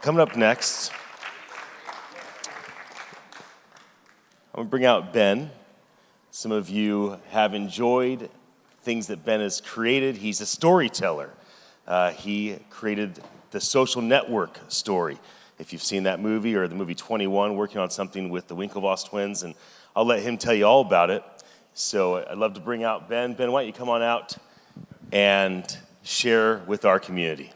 Coming up next, I'm going to bring out Ben. Some of you have enjoyed things that Ben has created. He's a storyteller. He created the Social Network story. If you've seen that movie or the movie 21, working on something with the Winklevoss twins, and I'll let him tell you all about it. So I'd love to bring out Ben. Ben, why don't you come on out and share with our community.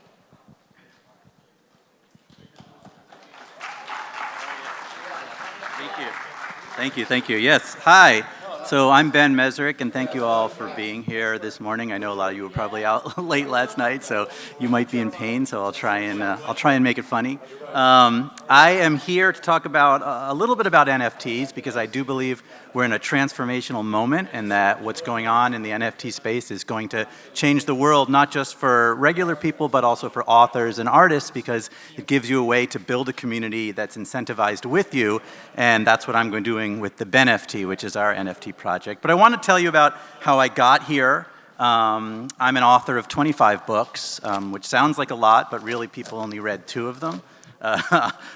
Thank you. Yes, hi. So I'm Ben Mezrich, and thank you all for being here this morning. I know a lot of you were probably out late last night, so you might be in pain. So I'll try and make it funny. I am here to talk about a little bit about NFTs because I do believe we're in a transformational moment, and that what's going on in the NFT space is going to change the world, not just for regular people, but also for authors and artists, because it gives you a way to build a community that's incentivized with you, and that's what I'm going to be doing with the BenFT, which is our NFT project. But I want to tell you about how I got here. I'm an author of 25 books, which sounds like a lot, but really people only read 2 of them.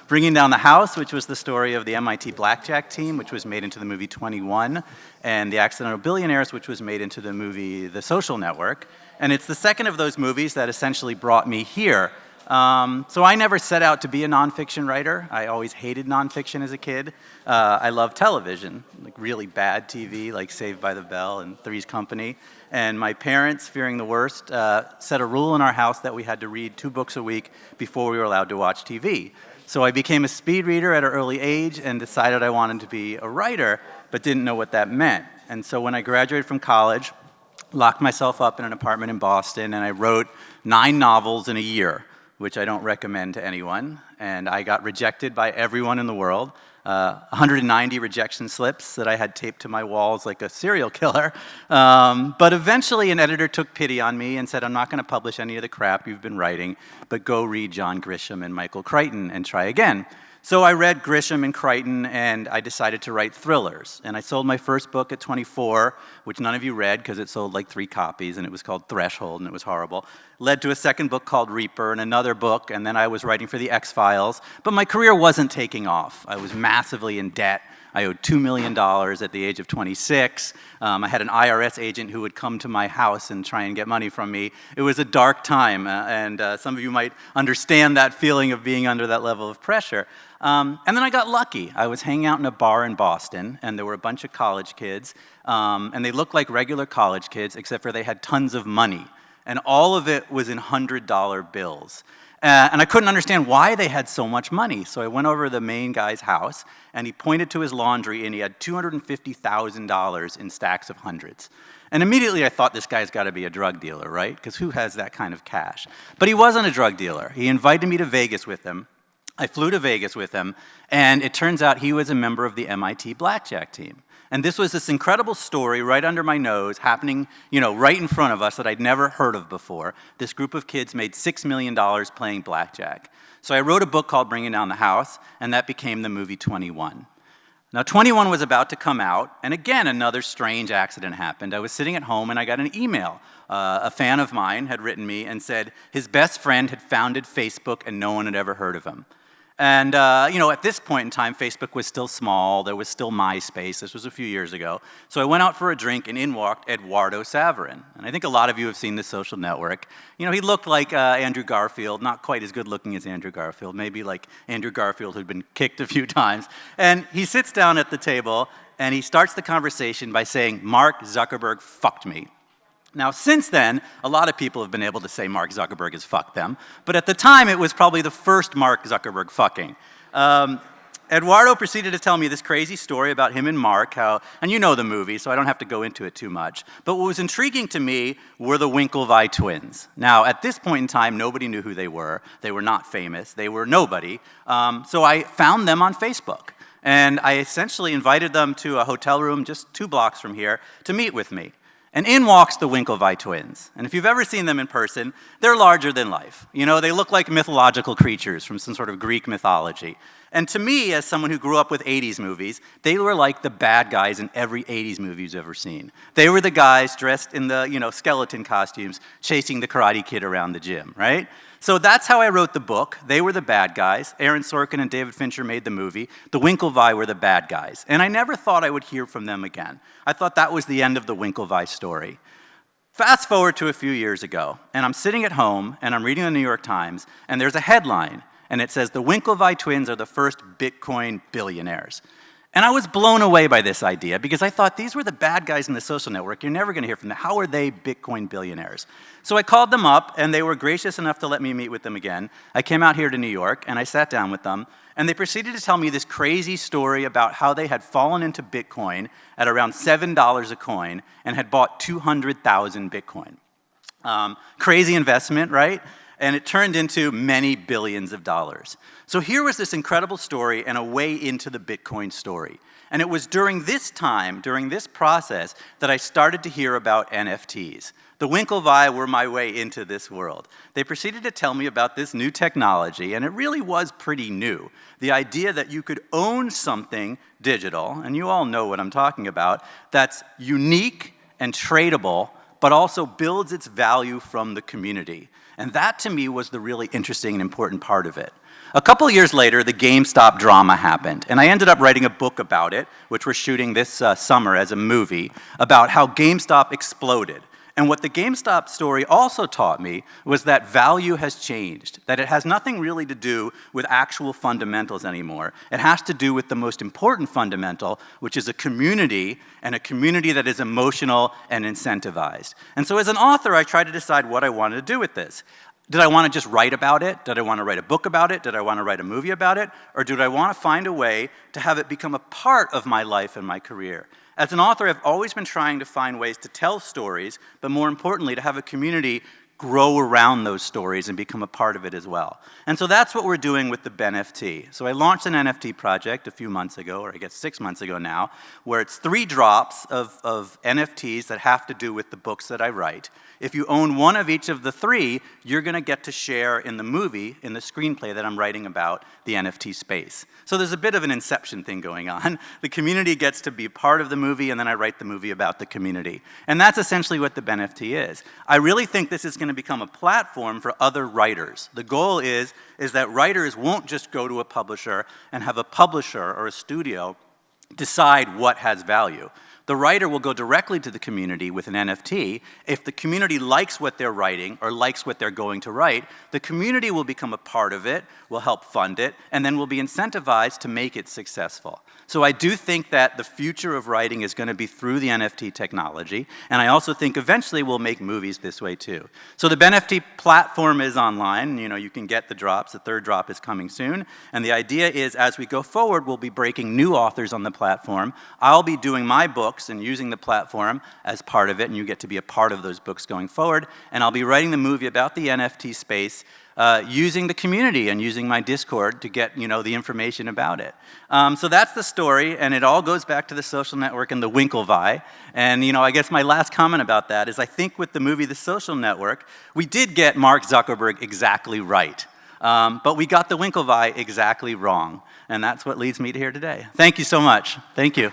Bringing Down the House, which was the story of the MIT blackjack team, which was made into the movie 21, and The Accidental Billionaires, which was made into the movie The Social Network. And it's the second of those movies that essentially brought me here. So I never set out to be a nonfiction writer. I always hated nonfiction as a kid. I love television, like really bad TV, like Saved by the Bell and Three's Company. And my parents, fearing the worst, set a rule in our house that we had to read 2 books a week before we were allowed to watch TV. So I became a speed reader at an early age and decided I wanted to be a writer, but didn't know what that meant. And so when I graduated from college, locked myself up in an apartment in Boston, and I wrote 9 novels in a year, which I don't recommend to anyone. And I got rejected by everyone in the world. 190 rejection slips that I had taped to my walls like a serial killer. But eventually an editor took pity on me and said, I'm not going to publish any of the crap you've been writing, but go read John Grisham and Michael Crichton and try again. So I read Grisham and Crichton, and I decided to write thrillers. And I sold my first book at 24, which none of you read because it sold like 3 copies, and it was called Threshold, and it was horrible. Led to a second book called Reaper, and another book, and then I was writing for the X-Files. But my career wasn't taking off. I was massively in debt. I owed $2 million at the age of 26. I had an IRS agent who would come to my house and try and get money from me. It was a dark time, and some of you might understand that feeling of being under that level of pressure. And then I got lucky. I was hanging out in a bar in Boston, and there were a bunch of college kids, and they looked like regular college kids, except for they had tons of money. And all of it was in $100 bills. And I couldn't understand why they had so much money. So I went over to the main guy's house, and he pointed to his laundry, and he had $250,000 in stacks of hundreds. And immediately I thought, this guy's got to be a drug dealer, right? Because who has that kind of cash? But he wasn't a drug dealer. He invited me to Vegas with him. I flew to Vegas with him, and it turns out he was a member of the MIT blackjack team. And this was this incredible story right under my nose, happening, right in front of us that I'd never heard of before. This group of kids made $6 million playing blackjack. So I wrote a book called Bringing Down the House, and that became the movie 21. Now, 21 was about to come out, and again, another strange accident happened. I was sitting at home, and I got an email. A fan of mine had written me and said his best friend had founded Facebook, and no one had ever heard of him. And, at this point in time, Facebook was still small. There was still MySpace. This was a few years ago. So I went out for a drink, and in walked Eduardo Saverin. And I think a lot of you have seen The Social Network. He looked like Andrew Garfield, not quite as good looking as Andrew Garfield, maybe like Andrew Garfield who'd been kicked a few times. And he sits down at the table, and he starts the conversation by saying, Mark Zuckerberg fucked me. Now, since then, a lot of people have been able to say Mark Zuckerberg has fucked them, but at the time, it was probably the first Mark Zuckerberg fucking. Eduardo proceeded to tell me this crazy story about him and Mark, and you know the movie, so I don't have to go into it too much, but what was intriguing to me were the Winklevi twins. Now, at this point in time, nobody knew who they were. They were not famous. They were nobody. So I found them on Facebook, and I essentially invited them to a hotel room just 2 blocks from here to meet with me. And in walks the Winklevi twins. And if you've ever seen them in person, they're larger than life. They look like mythological creatures from some sort of Greek mythology. And to me, as someone who grew up with 80s movies, they were like the bad guys in every 80s movie you've ever seen. They were the guys dressed in the, skeleton costumes chasing the Karate Kid around the gym, right? So that's how I wrote the book. They were the bad guys. Aaron Sorkin and David Fincher made the movie. The Winklevi were the bad guys. And I never thought I would hear from them again. I thought that was the end of the Winklevi story. Fast forward to a few years ago, and I'm sitting at home, and I'm reading the New York Times, and there's a headline, and it says, "The Winklevi twins are the first Bitcoin billionaires." And I was blown away by this idea because I thought these were the bad guys in the social network. You're never going to hear from them. How are they Bitcoin billionaires? So I called them up, and they were gracious enough to let me meet with them again. I came out here to New York, and I sat down with them, and they proceeded to tell me this crazy story about how they had fallen into Bitcoin at around $7 a coin and had bought 200,000 Bitcoin. Crazy investment, right? And it turned into many billions of dollars. So here was this incredible story and a way into the Bitcoin story. And it was during this time, during this process, that I started to hear about NFTs. The Winklevi were my way into this world. They proceeded to tell me about this new technology, and it really was pretty new. The idea that you could own something digital, and you all know what I'm talking about, that's unique and tradable, but also builds its value from the community. And that, to me, was the really interesting and important part of it. A couple years later, the GameStop drama happened, and I ended up writing a book about it, which we're shooting this summer as a movie, about how GameStop exploded. And what the GameStop story also taught me was that value has changed, that it has nothing really to do with actual fundamentals anymore. It has to do with the most important fundamental, which is a community, and a community that is emotional and incentivized. And so as an author, I tried to decide what I wanted to do with this. Did I want to just write about it? Did I want to write a book about it? Did I want to write a movie about it? Or did I want to find a way to have it become a part of my life and my career? As an author, I've always been trying to find ways to tell stories, but more importantly, to have a community grow around those stories and become a part of it as well. And so that's what we're doing with the BenFT. So I launched an NFT project a few months ago, or I guess 6 months ago now, where it's 3 drops of NFTs that have to do with the books that I write. If you own one of each of the 3, you're going to get to share in the movie, in the screenplay that I'm writing about the NFT space. So there's a bit of an inception thing going on. The community gets to be part of the movie, and then I write the movie about the community. And that's essentially what the BenFT is. I really think this is going to become a platform for other writers. The goal is that writers won't just go to a publisher and have a publisher or a studio decide what has value. The writer will go directly to the community with an NFT. If the community likes what they're writing or likes what they're going to write, the community will become a part of it, will help fund it, and then will be incentivized to make it successful. So I do think that the future of writing is going to be through the NFT technology, and I also think eventually we'll make movies this way too. So the BenFT platform is online. You can get the drops. The 3rd drop is coming soon. And the idea is, as we go forward, we'll be breaking new authors on the platform. I'll be doing my books and using the platform as part of it, and you get to be a part of those books going forward. And I'll be writing the movie about the NFT space using the community and using my Discord to get the information about it. So that's the story, and it all goes back to the social network and the Winklevi. And I guess my last comment about that is I think with the movie The Social Network, we did get Mark Zuckerberg exactly right. But we got the Winklevi exactly wrong. And that's what leads me to here today. Thank you so much. Thank you.